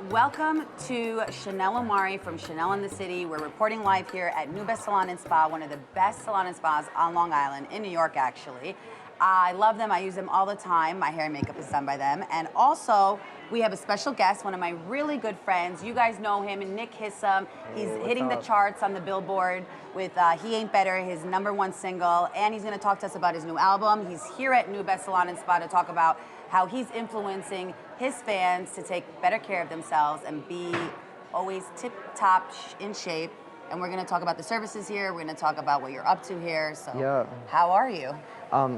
Welcome to Chanel Omari from Chanel in the City. We're reporting live here at nuBest Salon and Spa, one of the best salon and spas on Long Island, in New York actually. I love them, I use them all the time. My hair and makeup is done by them. And also, we have a special guest, one of my really good friends. You guys know him, Nick Hissom. He's hitting the charts on the Billboard with He Ain't Better, his #1 single. And he's gonna talk to us about his new album. He's here at nuBest Salon and Spa to talk about how he's influencing his fans to take better care of themselves and be always tip-top in shape. And we're gonna talk about the services here. We're gonna talk about what you're up to here. So, how are you?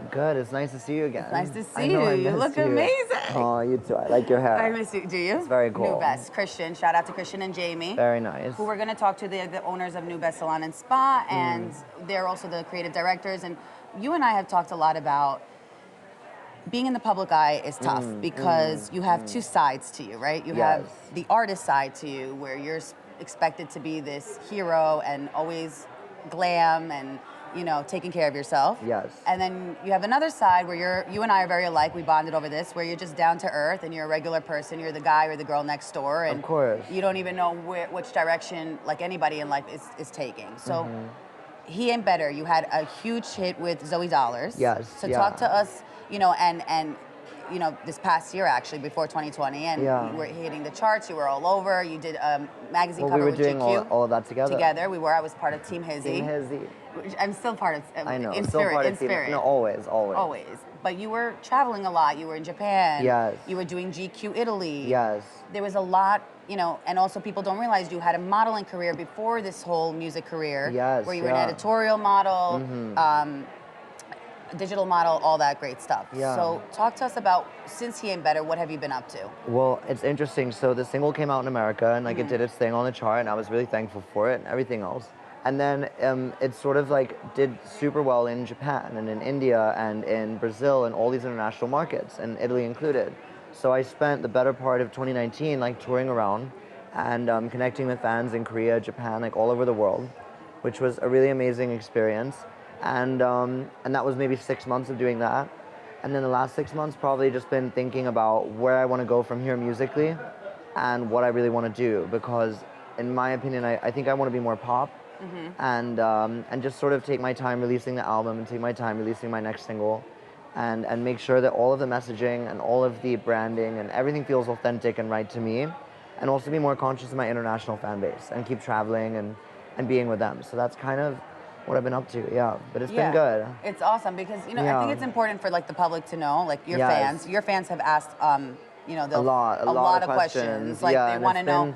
Good. It's nice to see you again. It's nice to see you. You look amazing. Oh, you too. I like your hair. I miss you. Do you? It's very cool. nuBest. Christian. Shout out to Christian and Jamie. Very nice. Who we're going to talk to, the owners of nuBest Salon and Spa, and they're also the creative directors. And you and I have talked a lot about being in the public eye is tough because you have two sides to you, right? You have the artist side to you where you're expected to be this hero and always glam and, you know, taking care of yourself. Yes. And then you have another side where you and I are very alike. We bonded over this, where you're just down to earth and you're a regular person. You're the guy or the girl next door, and of course, you don't even know which direction, like anybody in life, is taking. So, He Ain't Better. You had a huge hit with Zoe Dollars. Yes. So talk to us, you know, and you know, this past year actually, before 2020, and you were hitting the charts. You were all over. You did a magazine cover with GQ. We were doing all of that together. I was part of Team Hizzy. Team Hizzy. I'm still part of. I know. In still spirit. Part of in spirit. No, always. Always. But you were traveling a lot. You were in Japan. Yes. You were doing GQ Italy. Yes. There was a lot, you know, and also people don't realize you had a modeling career before this whole music career. Yes. Where you were an editorial model, digital model, all that great stuff. Yeah. So talk to us about, since He Ain't Better, what have you been up to? Well, it's interesting. So the single came out in America, and like it did its thing on the chart, and I was really thankful for it and everything else. And then it sort of like did super well in Japan and in India and in Brazil and all these international markets, and Italy included. So I spent the better part of 2019 like touring around and connecting with fans in Korea, Japan, like all over the world, which was a really amazing experience. And that was maybe 6 months of doing that. And then the last 6 months probably just been thinking about where I want to go from here musically and what I really want to do, because in my opinion, I think I want to be more pop. And just sort of take my time releasing the album and take my time releasing my next single, and make sure that all of the messaging and all of the branding and everything feels authentic and right to me, and also be more conscious of my international fan base and keep traveling and being with them. So that's kind of what I've been up to, but it's been good. It's awesome because, you know, I think it's important for like the public to know, like your fans. Your fans have asked, you know, a lot of questions. Like they want to know.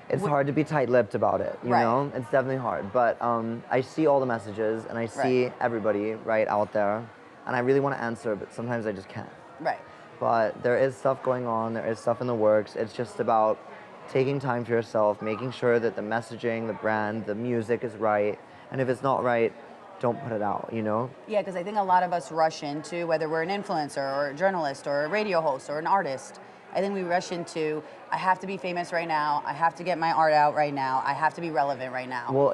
It's hard to be tight-lipped about it, you know? It's definitely hard. But I see all the messages, and I see everybody out there, and I really want to answer, but sometimes I just can't. Right. But there is stuff going on. There is stuff in the works. It's just about taking time for yourself, making sure that the messaging, the brand, the music is right. And if it's not right, don't put it out, you know? Yeah, because I think a lot of us rush into, whether we're an influencer or a journalist or a radio host or an artist, I think we rush into, I have to be famous right now, I have to get my art out right now, I have to be relevant right now. Well,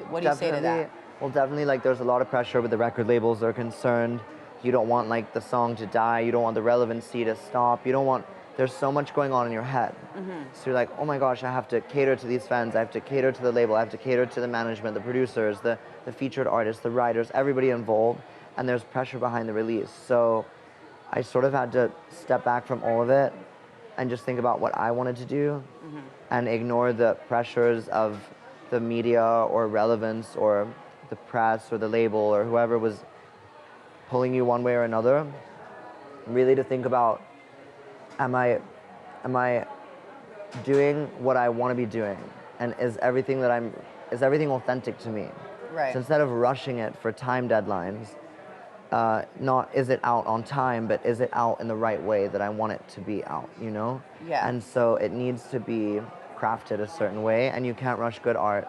what do you say to that? Well, definitely, like, there's a lot of pressure with the record labels. They're concerned. You don't want, like, the song to die. You don't want the relevancy to stop. You don't want, there's so much going on in your head. So you're like, oh my gosh, I have to cater to these fans. I have to cater to the label. I have to cater to the management, the producers, the featured artists, the writers, everybody involved. And there's pressure behind the release. So I sort of had to step back from all of it and just think about what I wanted to do and ignore the pressures of the media or relevance or the press or the label or whoever was pulling you one way or another. Really to think about, am I doing what I want to be doing? And is everything authentic to me? Right. So instead of rushing it for time deadlines, not is it out on time, but is it out in the right way that I want it to be out, you know? Yeah. And so it needs to be crafted a certain way, and you can't rush good art.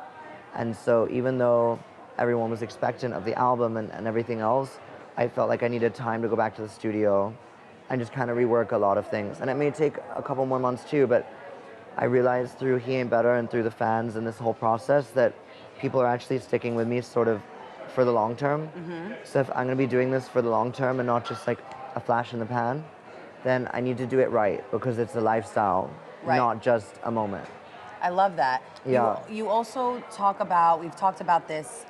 And so even though everyone was expectant of the album and everything else, I felt like I needed time to go back to the studio and just kind of rework a lot of things. And it may take a couple more months too, but I realized through He Ain't Better and through the fans and this whole process that people are actually sticking with me sort of for the long term. So if I'm gonna be doing this for the long term and not just like a flash in the pan, then I need to do it right because it's a lifestyle. Right. not just a moment. I love that. Yeah. You also talk about, we've talked about this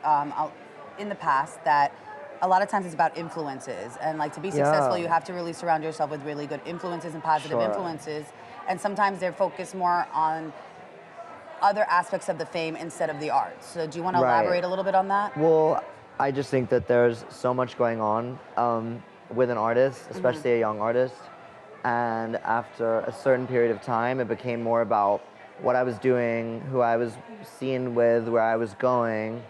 in the past, that a lot of times it's about influences. And like to be successful, Yeah. you have to really surround yourself with really good influences and positive Sure. influences. And sometimes they're focused more on other aspects of the fame instead of the art. So do you want to Right. elaborate a little bit on that? Well, I just think that there's so much going on with an artist, especially a young artist. And after a certain period of time, it became more about what I was doing, who I was seen with, where I was going,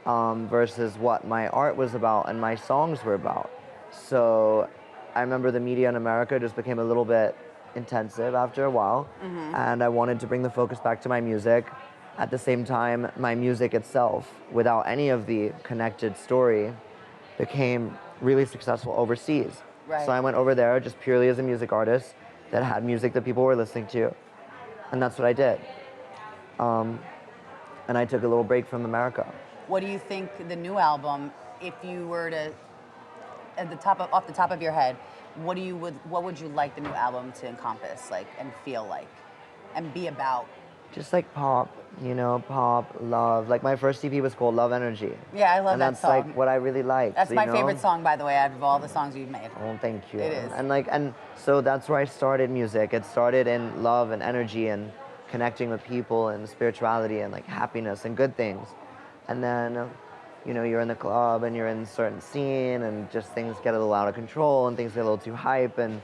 versus what my art was about and my songs were about. So I remember the media in America just became a little bit intensive after a while, and I wanted to bring the focus back to my music. At the same time, my music itself, without any of the connected story, became really successful overseas. Right. So I went over there just purely as a music artist that had music that people were listening to, and that's what I did. And I took a little break from America. What do you think the new album, if you were to, off the top of your head, what would you like the new album to encompass, like, and feel like, and be about? Just like pop, pop, love. Like my first EP was called Love Energy. Yeah, I love and that that's song. like what I really like. That's my favorite song, by the way, out of all the songs you've made. Oh, thank you. It is. And so that's where I started music. It started in love and energy and connecting with people and spirituality and like happiness and good things. And then, you're in the club and you're in a certain scene and just things get a little out of control and things get a little too hype, and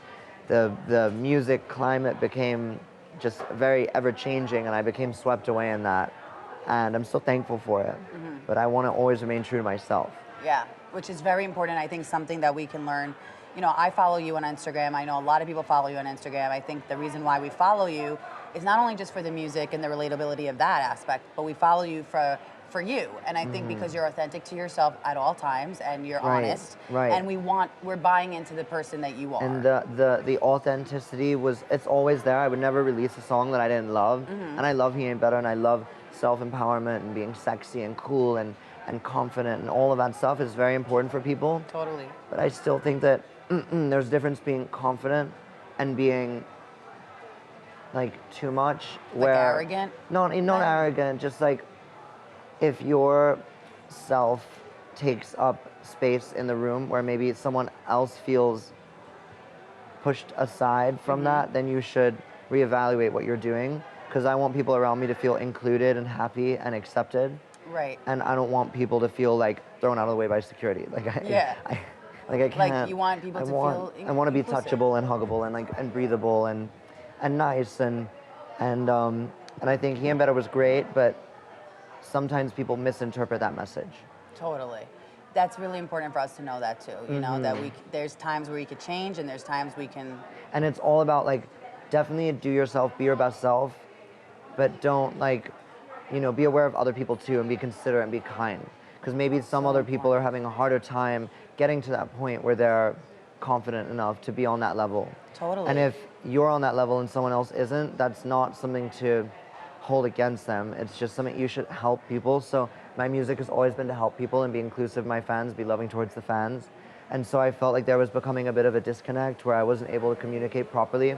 the music climate became just very ever changing, and I became swept away in that. And I'm so thankful for it. But I want to always remain true to myself. Yeah, which is very important. I think something that we can learn. I follow you on Instagram. I know a lot of people follow you on Instagram. I think the reason why we follow you is not only just for the music and the relatability of that aspect, but we follow you for you. And I think because you're authentic to yourself at all times and you're honest. Right. And we're buying into the person that you are. And the authenticity it's always there. I would never release a song that I didn't love. And I love He Ain't Better, and I love self-empowerment and being sexy and cool and confident, and all of that stuff is very important for people. Totally. But I still think that there's a difference being confident and being like too much. Like arrogant? Not arrogant, just like if your self takes up space in the room where maybe someone else feels pushed aside from that, then you should reevaluate what you're doing. Because I want people around me to feel included and happy and accepted. Right. And I don't want people to feel like thrown out of the way by security. Like I can't. Like you want people to feel I want to be inclusive. touchable and huggable and breathable and nice and I think He Ain't Better was great, but sometimes people misinterpret that message. Totally. That's really important for us to know that too. You know, that there's times where you could change and there's times we can. And it's all about like, definitely do yourself, be your best self, but don't be aware of other people too and be considerate and be kind. Because maybe some other people are having a harder time getting to that point where they're confident enough to be on that level. Totally. And if you're on that level and someone else isn't, that's not something to hold against them. It's just something you should help people. So my music has always been to help people and be inclusive of my fans, be loving towards the fans. And so I felt like there was becoming a bit of a disconnect where I wasn't able to communicate properly.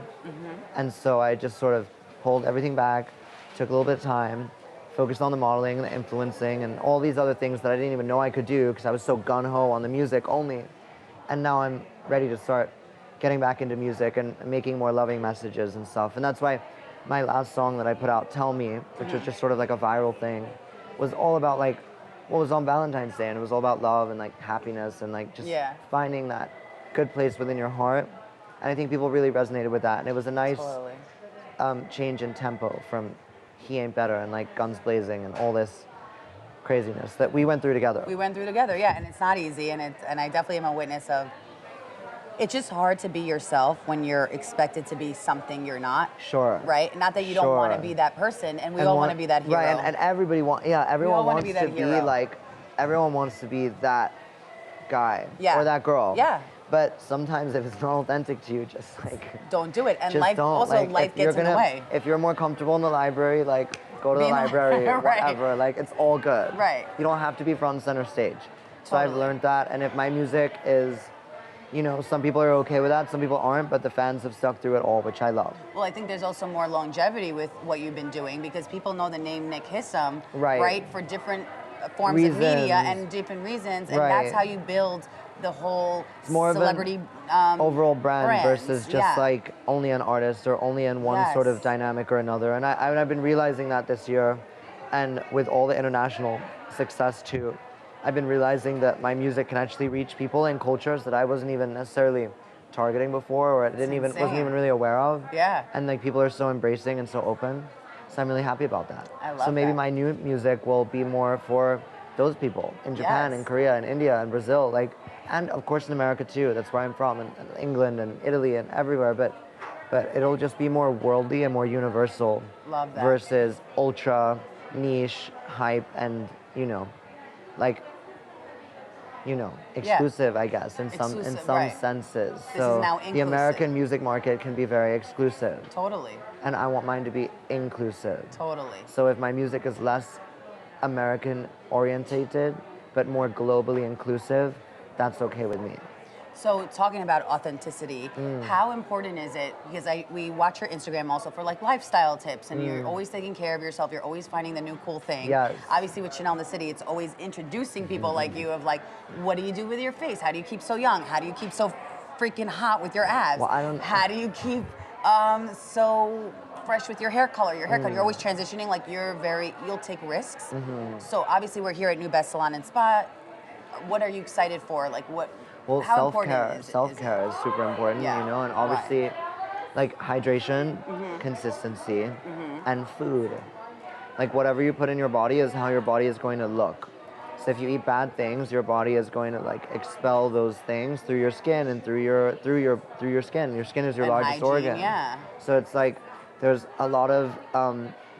And so I just sort of pulled everything back, took a little bit of time, focused on the modeling and the influencing and all these other things that I didn't even know I could do because I was so gung-ho on the music only. And now I'm ready to start getting back into music and making more loving messages and stuff. And that's why my last song that I put out, Tell Me, which was just sort of like a viral thing, was all about like what was on Valentine's Day, and it was all about love and like happiness and like just finding that good place within your heart. And I think people really resonated with that. And it was a nice change in tempo from He Ain't Better and like guns blazing and all this craziness that we went through together. We went through together, yeah, and it's not easy, and I definitely am a witness of. It's just hard to be yourself when you're expected to be something you're not. Sure. Right? Not that you don't want to be that person, and we all want to be that hero. Right, and everybody everyone wants be to that be hero. like, everyone wants to be that guy or that girl. Yeah. But sometimes if it's not authentic to you, just like don't do it. And just life don't. also Like, life gets in the way. If you're more comfortable in the library, like go to the library, Right. whatever. Like it's all good. Right. You don't have to be front and center stage. So I've Totally. learned that, and if my music is you know, some people are okay with that, some people aren't, but the fans have stuck through it all, which I love. Well, I think there's also more longevity with what you've been doing because people know the name Nick Hissom, Right. for different forms Reasons. of media and different reasons, and that's Right. how you build the whole It's more celebrity of an overall brand brands. versus just Yeah. like only an artist or only in one sort of Yes. dynamic or another. And I've been realizing that this year, and with all the international success too, I've been realizing that my music can actually reach people in cultures that I wasn't even necessarily targeting before, or wasn't insane. even really aware of. Yeah. And like people are so embracing and so open. So I'm really happy about that. I love So maybe that. my new music will be more for those people in Japan, Yes. in Korea, in India, and Brazil, like, and of course in America too. That's where I'm from, and England and Italy and everywhere. But it'll just be more worldly and more universal. Love that. Versus ultra niche hype and like exclusive, I guess, in some Exclusive, some right. senses. This So is now the inclusive. American music market can be very exclusive, Totally. and I want mine to be inclusive. Totally. So if my music is less American orientated but more globally inclusive, that's okay with me. So talking about authenticity, how important is it? Because we watch your Instagram also for like lifestyle tips, and you're always taking care of yourself. You're always finding the new cool thing. Yes. Obviously, with Chanel in the City, it's always introducing people like you of like, what do you do with your face? How do you keep so young? How do you keep so freaking hot with your abs? Well, I don't- How do you keep so fresh with your hair color, your haircut? You're always transitioning. Like you'll take risks. So obviously, we're here at nuBest Salon and Spa. What are you excited for? Like what? Well, How important self-care, is it? self-care is super important, Yeah, and right. obviously, like hydration, consistency, and food. Like whatever you put in your body is how your body is going to look. So if you eat bad things, your body is going to like expel those things through your skin and through your skin. Your skin is your And largest hygiene, organ. yeah. So it's like there's a lot of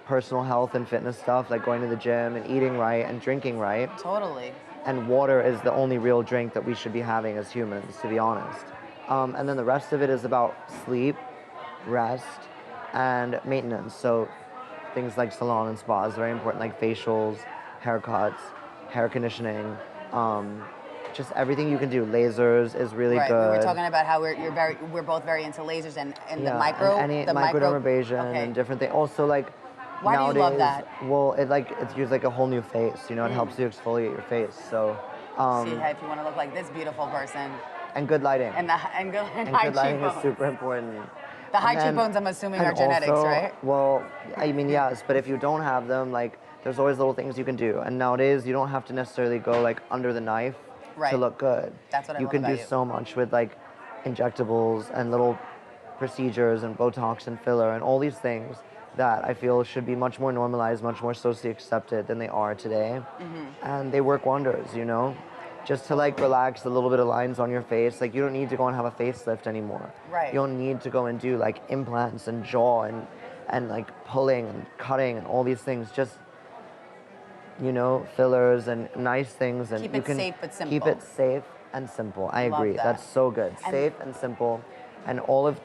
personal health and fitness stuff, like going to the gym and eating right and drinking right. Totally. And water is the only real drink that we should be having as humans, to be honest. And then the rest of it is about sleep, rest, and maintenance. So things like salon and spa is very important, like facials, haircuts, hair conditioning, just everything you can do. Lasers is really Right. good. We were talking about how we're both very into lasers and the Yeah, micro and any the microdermabrasion okay. and different things. Also, like Why do you nowadays, love that? well, it's used like a whole new face. It helps you exfoliate your face. So, See if you want to look like this beautiful person. and good lighting. And And high good lighting is cheekbones. super important. The high And then- cheekbones, I'm assuming, and are genetics, also, right? Well, I mean, yes, but if you don't have them, like, there's always little things you can do. And nowadays, you don't have to necessarily go like under the knife Right. to look good. That's what I you love can about do you. so much with like injectables and little procedures and Botox and filler and all these things that I feel should be much more normalized, much more socially accepted than they are today. And they work wonders, just to like relax the little bit of lines on your face. Like you don't need to go and have a facelift anymore. Right. You don't need to go and do like implants and jaw and like pulling and cutting and all these things. Just fillers and nice things, and Keep you it can safe but simple. keep it safe and simple. I Love agree. that. That's so good. And- Safe and simple. And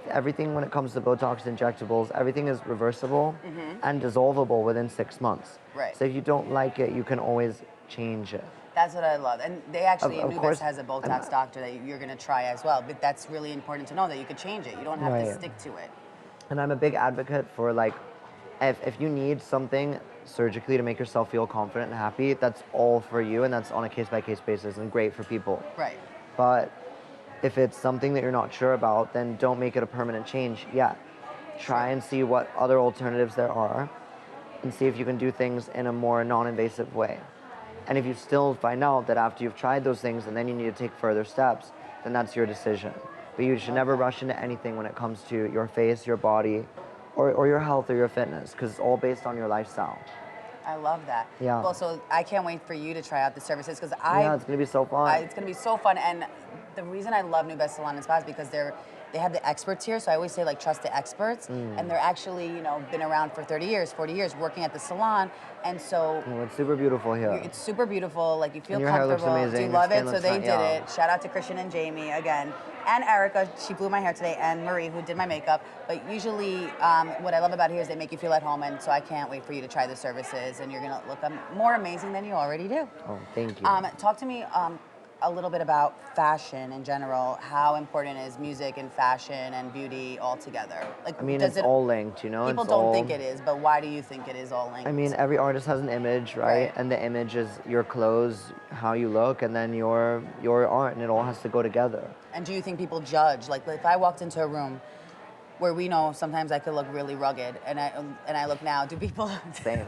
everything when it comes to Botox injectables, everything is reversible and dissolvable within 6 months. Right. So if you don't like it, you can always change it. That's what I love. And they actually, Of nuBest course, has a Botox doctor that you're going to try as well. But that's really important to know that you could change it. You don't have to Right. stick to it. And I'm a big advocate for like, if you need something surgically to make yourself feel confident and happy, that's all for you, and that's on a case-by-case basis and great for people. Right. But if it's something that you're not sure about, then don't make it a permanent change yet. Try and see what other alternatives there are and see if you can do things in a more non-invasive way. And if you still find out that after you've tried those things and then you need to take further steps, then that's your decision. But you should never rush into anything when it comes to your face, your body, or your health or your fitness, because it's all based on your lifestyle. I love that. Yeah. Well, so I can't wait for you to try out the services because Yeah, it's gonna be so fun. it's going to be so fun. And the reason I love nuBest Salon and Spa is because they have the experts here. So I always say like trust the experts, and they're actually been around for 30 years, 40 years working at the salon, and so. Oh, it's super beautiful here. It's super beautiful. Like you feel And your hair comfortable. looks amazing. Do you Your love skin it? So looks they fine, did yeah. it. Shout out to Christian and Jamie again, and Erica. She blew my hair today, and Marie who did my makeup. But usually, what I love about here is they make you feel at home, and so I can't wait for you to try the services, and you're gonna look more amazing than you already do. Oh, thank you. Talk to me a little bit about fashion in general. How important is music and fashion and beauty all together? Like, I mean, does it's all linked, you know? People It's don't all, think it is, but why do you think it is all linked? I mean, every artist has an image, right? Right. And the image is your clothes, how you look, and then your art, and it all has to go together. And do you think people judge? Like, if I walked into a room where we know sometimes I could look really rugged, and I look now, do people? Same.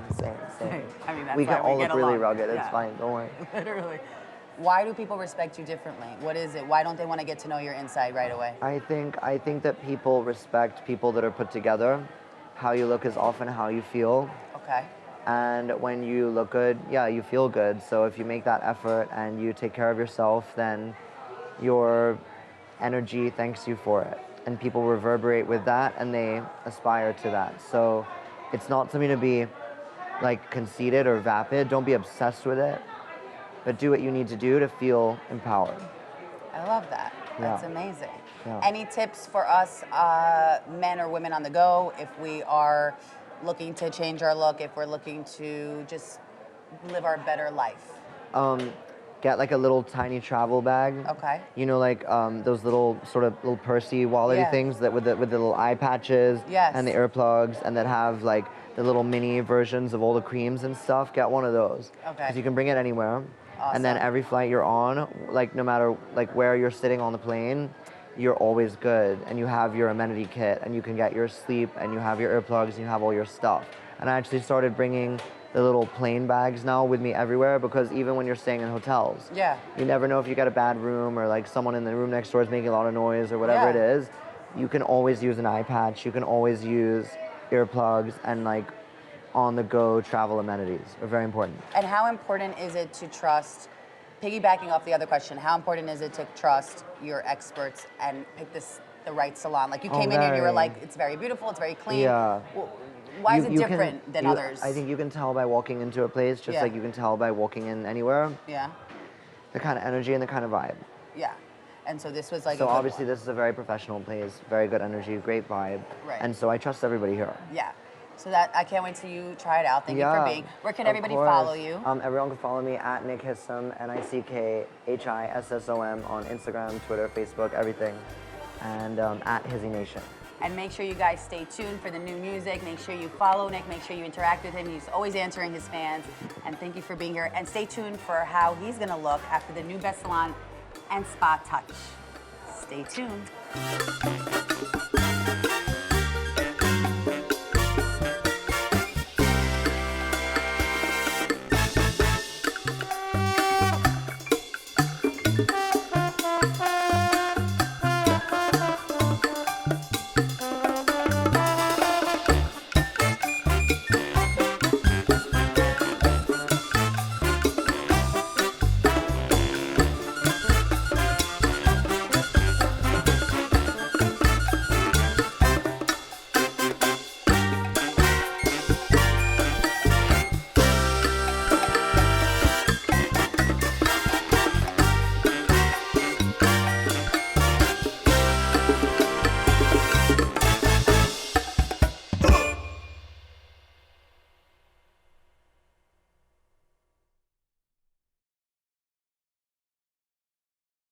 I mean, that's We why can all get look really along. rugged. It's Yeah. fine. Don't worry. Literally. Why do people respect you differently? What is it? Why don't they want to get to know your inside right away? I think that people respect people that are put together. How you look is often how you feel. Okay. And when you look good, yeah, you feel good. So if you make that effort and you take care of yourself, then your energy thanks you for it. And people reverberate with that and they aspire to that. So it's not something to be like conceited or vapid. Don't be obsessed with it, but do what you need to do to feel empowered. I love that. That's Yeah. amazing. Yeah. Any tips for us, men or women on the go, if we are looking to change our look, if we're looking to just live our better life? Get like a little tiny travel bag. Okay. You know, like those little sort of little pursy, wallety Yeah. things that with the little eye patches Yes. and the earplugs, and that have like the little mini versions of all the creams and stuff. Get one of those. Okay. Because you can bring it anywhere. And then Awesome. every flight you're on, like no matter like where you're sitting on the plane, you're always good. And you have your amenity kit, and you can get your sleep, and you have your earplugs, and you have all your stuff. And I actually started bringing the little plane bags now with me everywhere, because even when you're staying in hotels, Yeah. you never know if you get a bad room or like someone in the room next door is making a lot of noise or whatever Yeah. it is. You can always use an eye patch. You can always use earplugs, and like on the go travel amenities are very important. And how important is it to trust, piggybacking off the other question, how important is it to trust your experts and pick the right salon? Like you came in here and you were very. like, it's very beautiful, it's very clean. Yeah. Why is You- it you can- different than you- others? I think you can tell by walking into a place, just Yeah. like you can tell by walking in anywhere, Yeah, the kind of energy and the kind of vibe. yeah. And so this was like a So good obviously one. this is a very professional place, very good energy, great vibe. Right. And so I trust everybody here. Yeah. So that I can't wait till you try it out. Thank you for being. Where can of everybody course. follow you? Everyone can follow me at Nick Hissom, NickHissom on Instagram, Twitter, Facebook, everything. And at Hizzy Nation. And make sure you guys stay tuned for the new music. Make sure you follow Nick. Make sure you interact with him. He's always answering his fans. And thank you for being here. And stay tuned for how he's going to look after the nuBest Salon and Spa Touch. Stay tuned.